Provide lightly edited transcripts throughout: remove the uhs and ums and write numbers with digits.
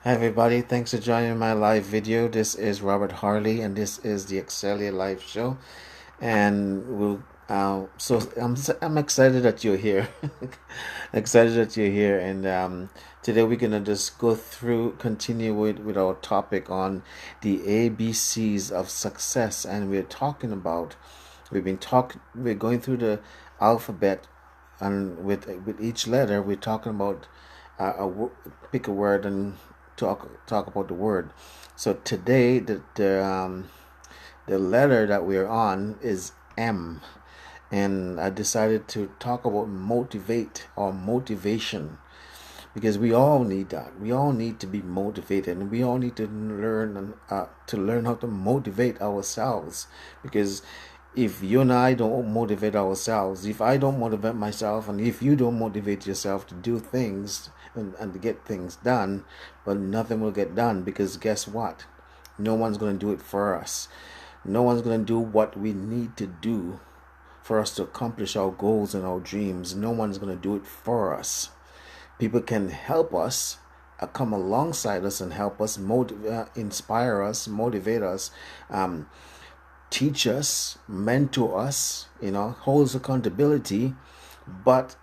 Hi everybody, thanks for joining my live video. This is Robert Harley and this is the Excelia Live Show. And I'm excited that you're here. Excited that you're here. And today we're gonna just continue with our topic on the ABCs of success. And we're going through the alphabet, and with each letter we're talking about pick a word and talk about the word. So today the letter that we're on is M, and I decided to talk about motivate or motivation, because we all need that. We all need to be motivated, and we all need to learn how to motivate ourselves. Because if you and I don't motivate ourselves, if I don't motivate myself, and if you don't motivate yourself to do things and to get things done, well, nothing will get done. Because guess what? No one's going to do it for us. No one's going to do what we need to do for us to accomplish our goals and our dreams. No one's going to do it for us. People can help us, come alongside us and help us, inspire us, motivate us, teach us, mentor us, hold us accountability. But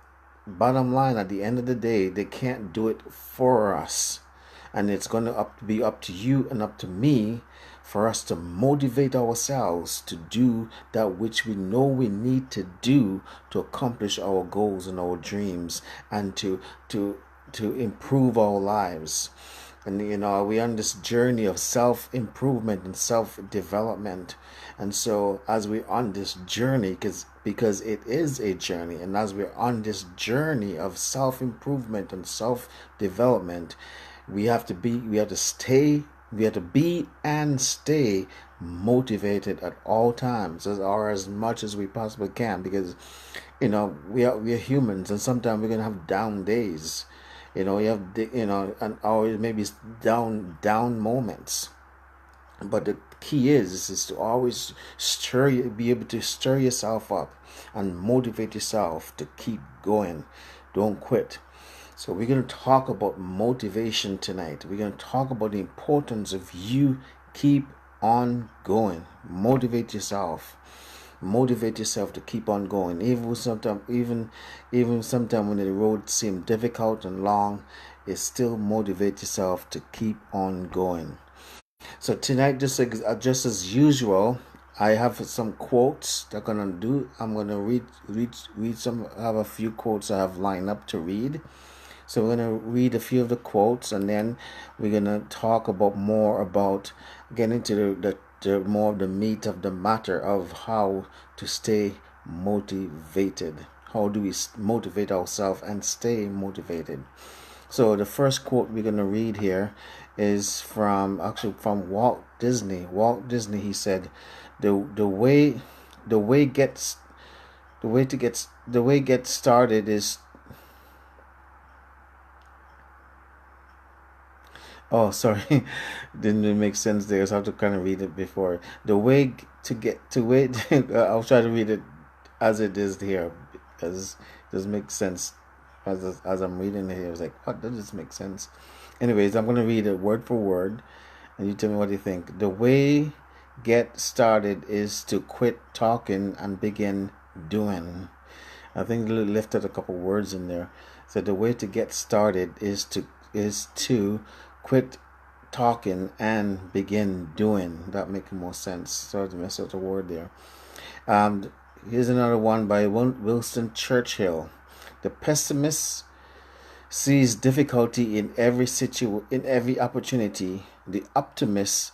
bottom line, at the end of the day, they can't do it for us. And it's going to be up to you and up to me for us to motivate ourselves to do that which we know we need to do to accomplish our goals and our dreams, and to improve our lives. And we're on this journey of self-improvement and self-development. And so as we're on this journey, because it is a journey, and as we're on this journey of self-improvement and self-development, we have to be and stay motivated at all times, or as much as we possibly can. Because we're humans, and sometimes we're gonna have down days. And always maybe down moments. But the key is to always be able to stir yourself up and motivate yourself to keep going. Don't quit. So we're going to talk about motivation tonight. We're going to talk about the importance of you keep on going. Motivate yourself to keep on going, even sometimes when the road seems difficult and long. It still motivate yourself to keep on going. So tonight, just as usual, I have some quotes that I'm gonna read some. I have a few quotes I have lined up to read. So we're gonna read a few of the quotes, and then we're gonna talk more about getting into the more of the meat of the matter of how to stay motivated. How do we motivate ourselves and stay motivated? So the first quote we're going to read here is from Walt Disney. Walt Disney, he said, the way get started is Oh, sorry, didn't make sense there. So I have to kind of read it before. The way to get to it. I'll try to read it as it is here, because it doesn't make sense as I'm reading it here. I was like, what? That doesn't make sense. Anyways, I'm gonna read it word for word, and you tell me what you think. The way get started is to quit talking and begin doing. I think they lifted a couple words in there. So the way to get started is to quit talking and begin doing. That makes more sense. Sorry to mess up the word there. Here's another one by Winston Churchill. The pessimist sees difficulty in every opportunity. The optimist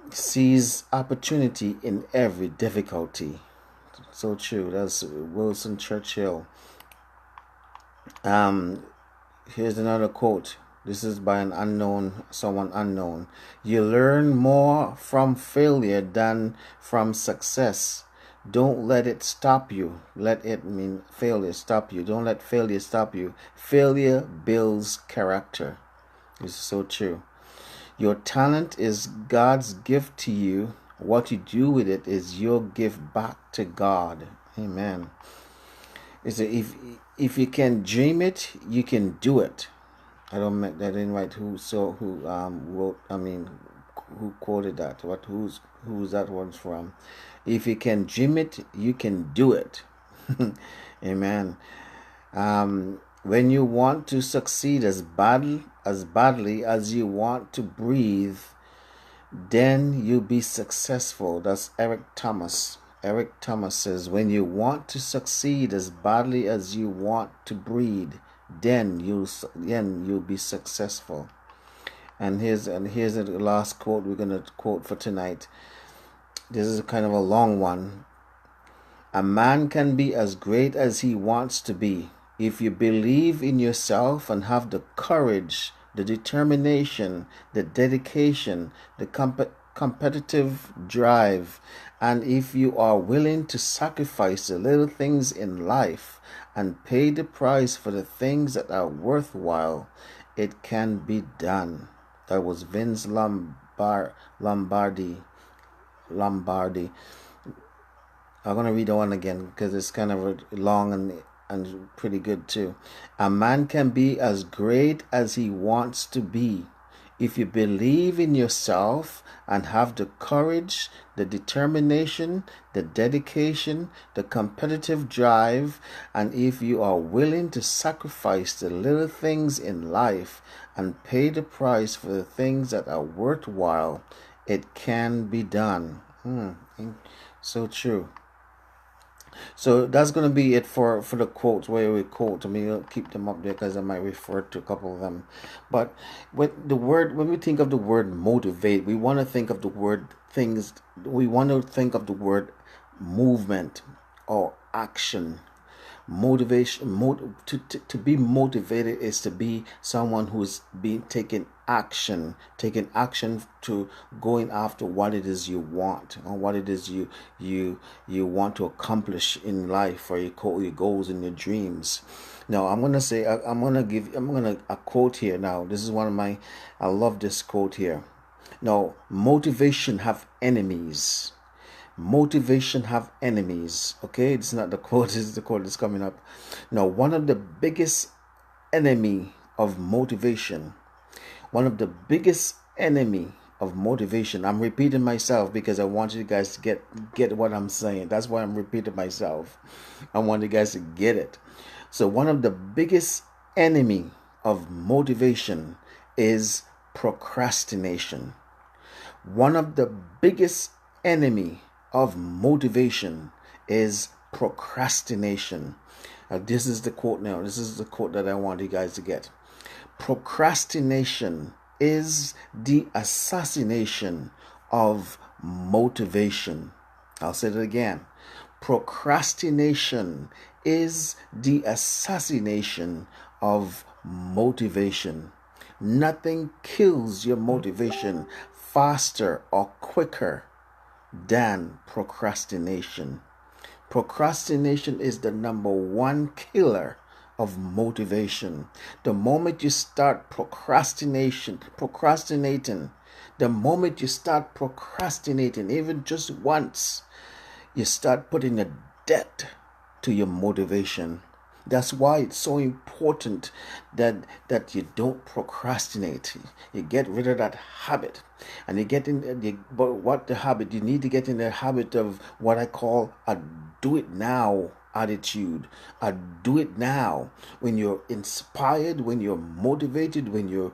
sees opportunity in every difficulty. So true. That's Winston Churchill. Here's another quote. This is by someone unknown. You learn more from failure than from success. Don't let it stop you. Failure stop you. Don't let failure stop you. Failure builds character. This is so true. Your talent is God's gift to you. What you do with it is your gift back to God. Amen. If you can dream it, you can do it. I didn't write who wrote. I mean, who quoted that? Who's that one's from? If you can dream it, you can do it. Amen. When you want to succeed as badly as you want to breathe, then you'll be successful. That's Eric Thomas. Eric Thomas says, when you want to succeed as badly as you want to breathe, then you'll be successful. And here's the last quote we're gonna quote for tonight. This is kind of a long one. A man can be as great as he wants to be if you believe in yourself and have the courage, the determination, the dedication, the competitive drive, and if you are willing to sacrifice the little things in life and pay the price for the things that are worthwhile, it can be done. That was Vince Lombardi. I'm gonna read the one again because it's kind of long and pretty good too. A man can be as great as he wants to be if you believe in yourself and have the courage, the determination, the dedication, the competitive drive, and if you are willing to sacrifice the little things in life and pay the price for the things that are worthwhile, it can be done. So true. So that's going to be it for the quotes where we quote. I mean, I'll keep them up there because I might refer to a couple of them. But when we think of the word motivate, we want to think of the word things. We want to think of the word movement or action. Motivation, to be motivated is to be someone who's been taking action to going after what it is you want, or what it is you want to accomplish in life, or your goals and your dreams. Now I'm gonna say a quote here. Now this is I love this quote here. Now, motivation have enemies. Motivation have enemies. Okay, it's not the quote, it's the quote that's coming up. Now, one of the biggest enemy of motivation, I'm repeating myself because I want you guys to get what I'm saying. That's why I'm repeating myself. I want you guys to get it. So one of the biggest enemy of motivation is procrastination. One of the biggest enemy of motivation is procrastination. This is the quote now. This is the quote that I want you guys to get. Procrastination is the assassination of motivation. I'll say it again. Procrastination is the assassination of motivation. Nothing kills your motivation faster or quicker than procrastination. Procrastination is the number one killer of motivation. The moment you start procrastinating, even just once, you start putting a debt to your motivation. That's why it's so important that you don't procrastinate. You get rid of that habit, and you get in. But what the habit? You need to get in the habit of what I call a do it now attitude. A do it now. When you're inspired, when you're motivated, when you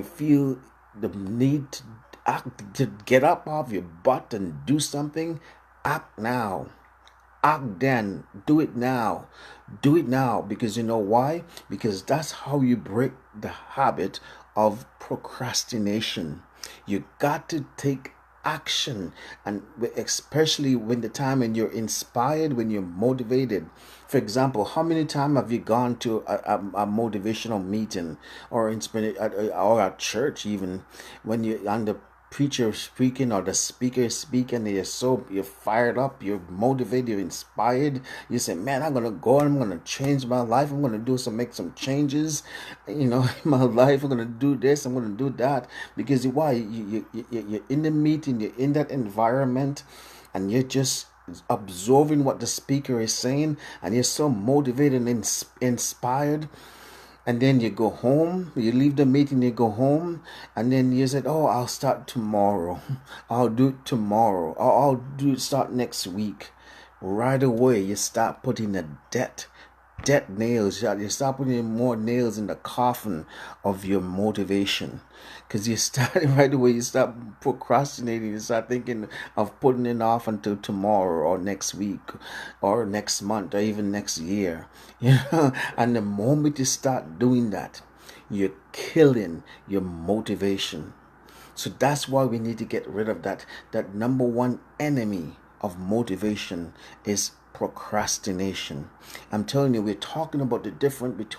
feel the need to act, to get up off your butt and do something, act now. Act then. Do it now. Do it now. Because you know why? Because that's how you break the habit of procrastination. You got to take action, and especially when when you're inspired, when you're motivated. For example, how many times have you gone to a motivational meeting or or a church, even when you're on the preacher speaking or the speaker speaking, you're fired up, you're motivated, you're inspired. You say, man, I'm gonna go and I'm gonna change my life. I'm gonna make some changes, in my life. I'm gonna do this, I'm gonna do that. Because why? You're in the meeting, you're in that environment, and you're just absorbing what the speaker is saying, and you're so motivated and inspired. and then you go home, you leave the meeting, you go home, and then you said, oh, I'll start tomorrow. I'll do it tomorrow. Or I'll do it start next week. Right away, you start putting the debt nails. You start putting more nails in the coffin of your motivation. Because you start right away, you start procrastinating, you start thinking of putting it off until tomorrow or next week or next month or even next year. And the moment you start doing that, you're killing your motivation. So that's why we need to get rid of that number one enemy of motivation is procrastination. I'm telling you, we're talking about the difference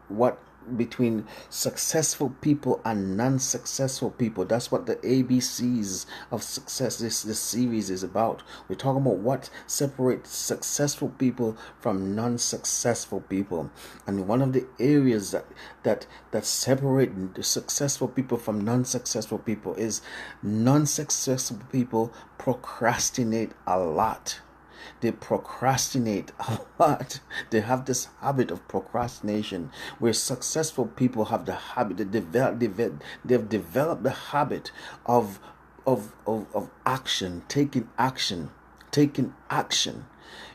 what between successful people and non-successful people. That's what the ABCs of success this series is about. We're talking about what separates successful people from non-successful people. And one of the areas that separate the successful people from non-successful people is non-successful people procrastinate a lot. They procrastinate a lot. They have this habit of procrastination, where successful people have the habit, they've developed the habit of action, taking action.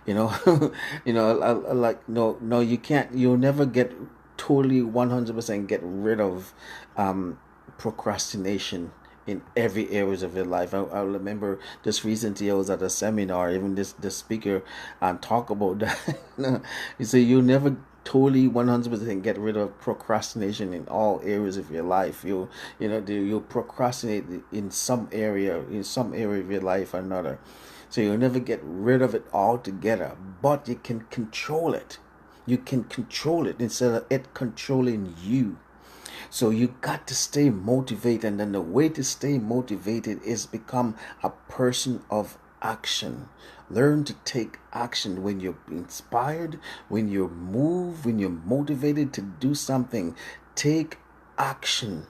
You know, like no, you can't. You'll never get totally 100% get rid of procrastination in every areas of your life. I remember just recently I was at a seminar, even this speaker talk about that. He said you never totally 100% get rid of procrastination in all areas of your life. You'll procrastinate in some area of your life or another. So you'll never get rid of it altogether, but you can control it. You can control it instead of it controlling you. So you got to stay motivated, and then the way to stay motivated is become a person of action. Learn to take action when you're inspired, when you're moved, when you're motivated to do something. Take action.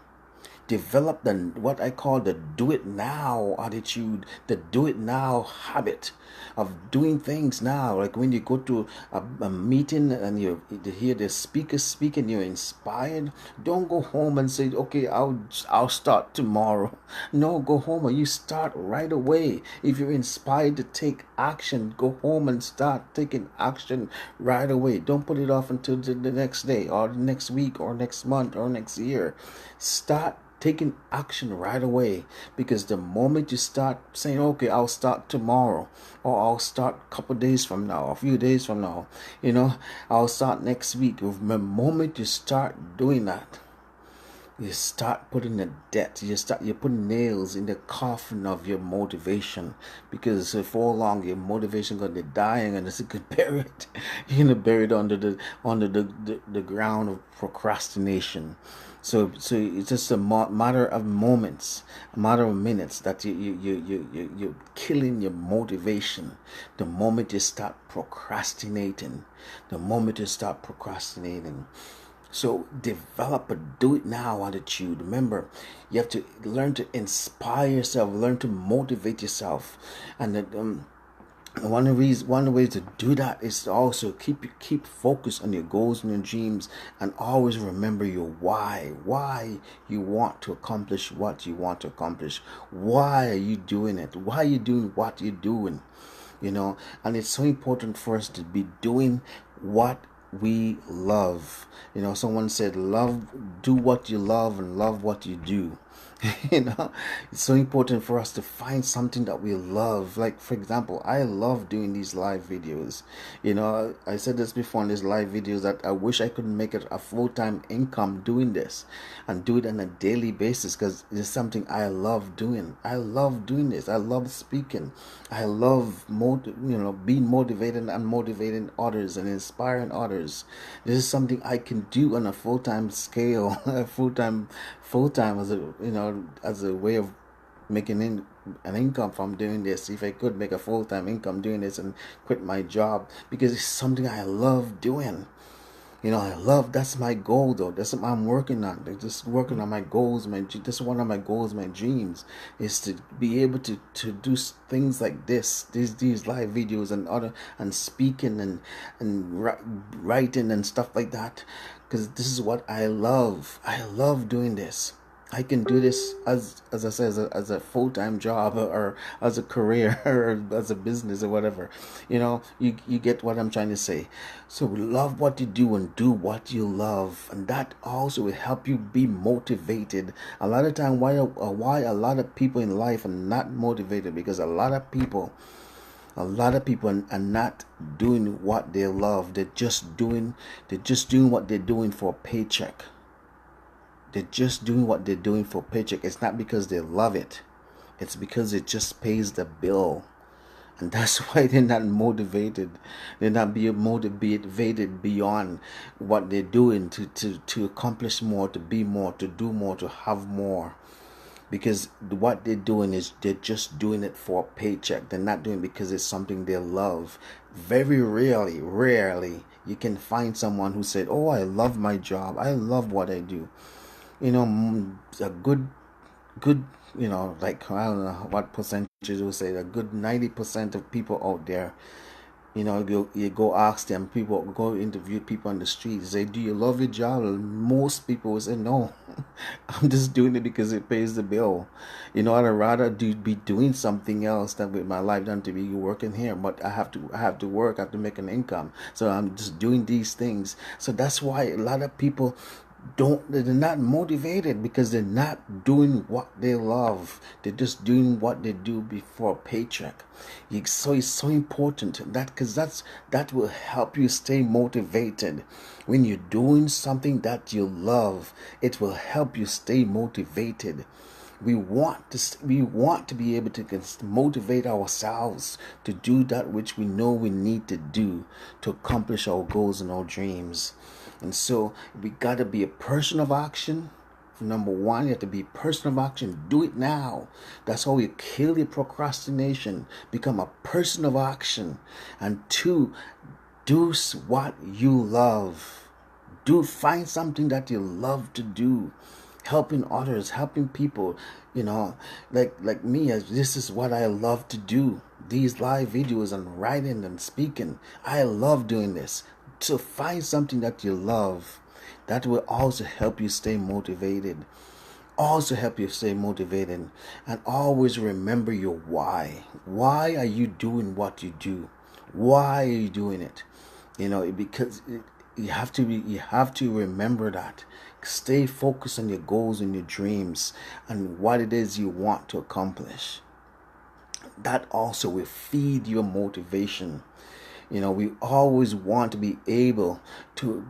Develop what I call the do it now attitude, the do it now habit of doing things now. Like when you go to a meeting and you hear the speaker speak and you're inspired, don't go home and say, okay, I'll start tomorrow. No, go home and you start right away. If you're inspired to take action, go home and start taking action right away. Don't put it off until the next day or the next week or next month or next year. Start taking action right away, because the moment you start saying, okay, I'll start tomorrow, or I'll start a couple days from now, a few days from now, I'll start next week. The moment you start doing that, you start putting the debt, you're putting nails in the coffin of your motivation, because for long your motivation gonna be dying, and it's gonna bury it. You're gonna bury it under the ground of procrastination. So it's just a matter of moments, a matter of minutes that you're killing your motivation. The moment you start procrastinating, So develop a do it now attitude. Remember, you have to learn to inspire yourself, learn to motivate yourself, and one of the ways to do that is to also keep focus on your goals and your dreams, and always remember your why you want to accomplish what you want to accomplish. Why are you doing it? Why are you doing what you're doing? And it's so important for us to be doing what we love. Someone said, do what you love and love what you do. It's so important for us to find something that we love. Like, for example, I love doing these live videos. I said this before in these live videos, that I wish I could make it a full-time income doing this and do it on a daily basis, because it's something I love doing. I love doing this. I love speaking. I love being motivated and motivating others and inspiring others. This is something I can do on a full-time scale, full-time as a way of making an income from doing this. If I could make a full-time income doing this and quit my job, because it's something I love doing. That's my goal, though. That's what I'm working on. Just working on my goals. This is one of my goals, my dreams, is to be able to do things like these live videos and speaking and writing and stuff like that. because this is what I love. I love doing this. I can do this as I said, as a full-time job, or as a career, or as a business, or whatever. You get what I'm trying to say. So love what you do and do what you love, and that also will help you be motivated. A lot of time, why a lot of people in life are not motivated, because a lot of people are not doing what they love. They're just doing what they're doing for a paycheck. They're just doing what they're doing for a paycheck. It's not because they love it. It's because it just pays the bill. And that's why they're not motivated. They're not being motivated beyond what they're doing to accomplish more, to be more, to do more, to have more. Because what they're doing is they're just doing it for a paycheck. They're not doing it because it's something they love. Very rarely you can find someone who said, "Oh, I love my job. I love what I do." A good, like, I don't know what percentages will say, a good 90% of people out there, you go ask them, people go interview people on the street, say, "Do you love your job?" Most people will say, "No, I'm just doing it because it pays the bill. I'd rather be doing something else than with my life than to be working here. But I have to work, I have to make an income. So I'm just doing these things." So that's why a lot of people they're not motivated, because they're not doing what they love. They're just doing what they do before a paycheck. So it's so important because that will help you stay motivated. When you're doing something that you love, it will help you stay motivated. We want to be able to motivate ourselves to do that which we know we need to do to accomplish our goals and our dreams. And so we got to be a person of action. Number one, you have to be a person of action. Do it now. That's how you kill your procrastination. Become a person of action. And two, do what you love. Find something that you love to do. Helping others, helping people, like me. This is what I love to do. These live videos and writing and speaking. I love doing this. So find something that you love. That will also help you stay motivated. And always remember your why. Why are you doing what you do? Why are you doing it? Because you have to remember that. Stay focused on your goals and your dreams and what it is you want to accomplish. That also will feed your motivation. We always want to be able to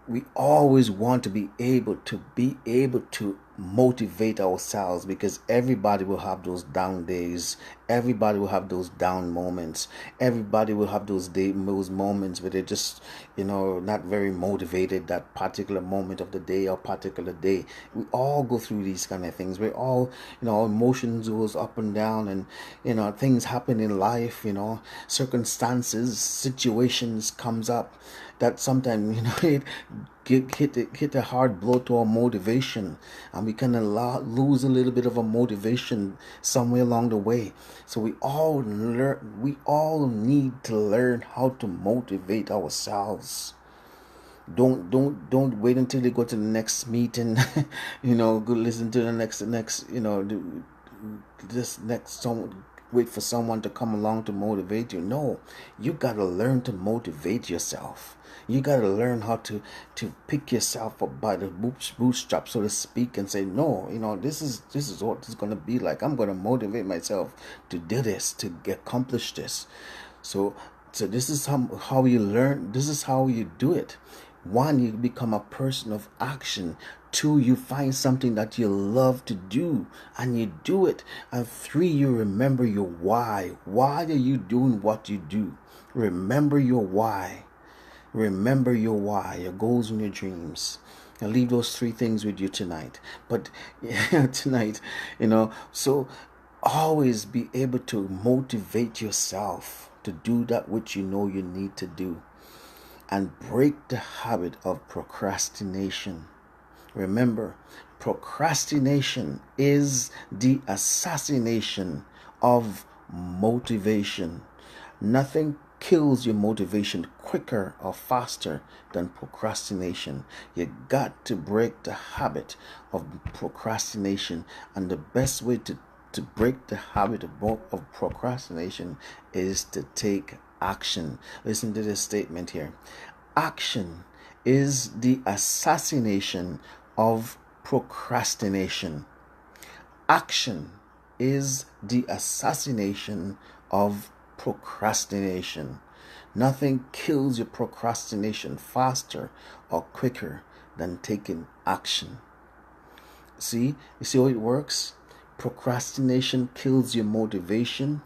we always want to be able to motivate ourselves, because everybody will have those down days. Everybody will have those down moments. Everybody will have those moments where they're just not very motivated that particular moment of the day or particular day. We all go through these kind of things. We're all emotions goes up and down, and things happen in life. Circumstances, situations comes up that sometimes it hit a hard blow to our motivation, and we kind of lose a little bit of a motivation somewhere along the way. So we all need to learn how to motivate ourselves. Don't wait until you go to the next meeting. Go listen to the next this next song. Wait for someone to come along to motivate you. No, you gotta learn to motivate yourself. You gotta learn how to pick yourself up by the bootstraps, so to speak, and say, "No, this is what it's gonna be like. I'm gonna motivate myself to do this, to accomplish this." So this is how you learn. This is how you do it. One, you become a person of action. Two, you find something that you love to do and you do it. And three, you remember your why. Why are you doing what you do? Remember your why. Remember your why, your goals and your dreams. I'll leave those three things with you tonight. But so always be able to motivate yourself to do that which you know you need to do. And break the habit of procrastination. Remember, procrastination is the assassination of motivation. Nothing kills your motivation quicker or faster than procrastination. You got to break the habit of procrastination, and the best way to break the habit of procrastination is to take action. Listen to this statement here. Action is the assassination of procrastination. Action is the assassination of procrastination. Nothing kills your procrastination faster or quicker than taking action. You see how it works? Procrastination kills your motivation,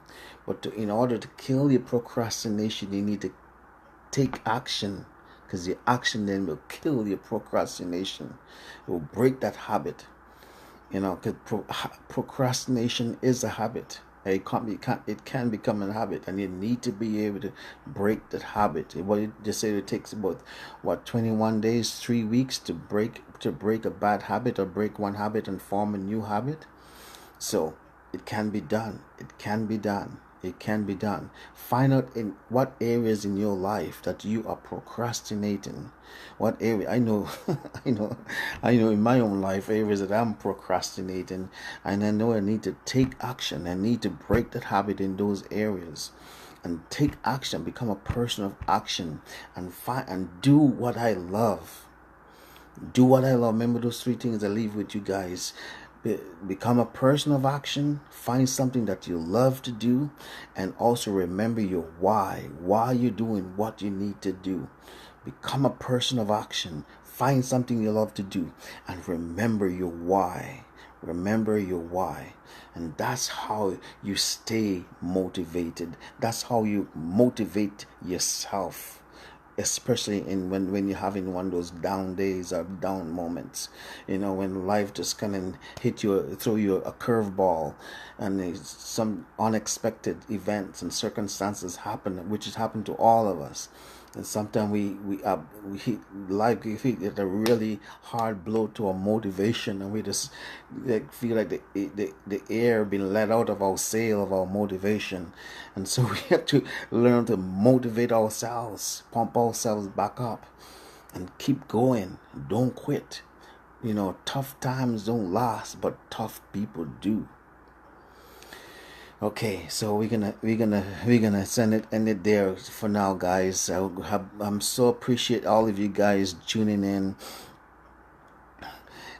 but in order to kill your procrastination, you need to take action, because your action then will kill your procrastination. It will break that habit. Because procrastination is a habit. It can become a habit, and you need to be able to break that habit. Just say it takes about 21 days, 3 weeks to break a bad habit, or break one habit and form a new habit. So it can be done. It can be done. It can be done. Find out in what areas in your life that you are procrastinating. What area? I know in my own life areas that I'm procrastinating, and I know I need to take action. I need to break that habit in those areas, and take action. Become a person of action, and do what I love. Do what I love. Remember those 3 things I leave with you guys. Become a person of action. Find something that you love to do, and also remember your why you're doing what you need to do. Become a person of action. Find something you love to do, and remember your why. And that's how you stay motivated. That's how you motivate yourself, especially when you're having one of those down days or down moments, when life just kind of throw you a curveball, and some unexpected events and circumstances happen, which has happened to all of us. And sometimes we hit life, we hit a really hard blow to our motivation, and we just feel like the air being let out of our sail of our motivation. And so we have to learn to motivate ourselves, pump ourselves back up, and keep going. Don't quit. Tough times don't last, but tough people do. Okay, so we're gonna end it there for now, guys. I'm so appreciate all of you guys tuning in.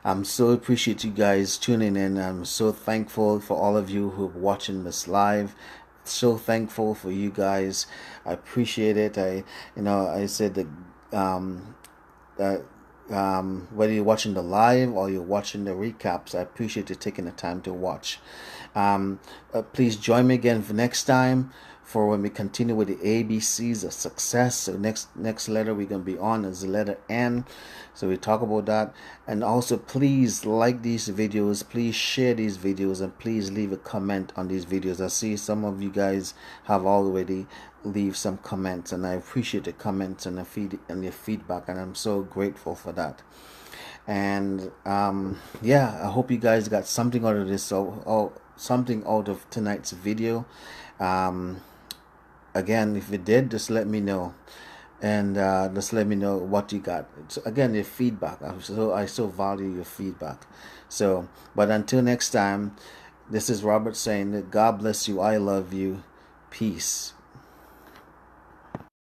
I'm so appreciate you guys tuning in. I'm so thankful for all of you who are watching this live. So thankful for you guys. I appreciate it. I said that whether you're watching the live or you're watching the recaps, I appreciate you taking the time to watch. Please join me again for next time, for when we continue with the ABCs of success. So next letter we're going to be on is the letter N. So we talk about that. And also, please like these videos, please share these videos, and please leave a comment on these videos. I see some of you guys have already leave some comments, and I appreciate the comments and your feedback, and I'm so grateful for that. And I hope you guys got something out of this, something out of tonight's video. Again, if you did, just let me know, and just let me know what you got. So again, your feedback, I so value your feedback. So, but until next time, this is Robert saying that God bless you, I love you, peace.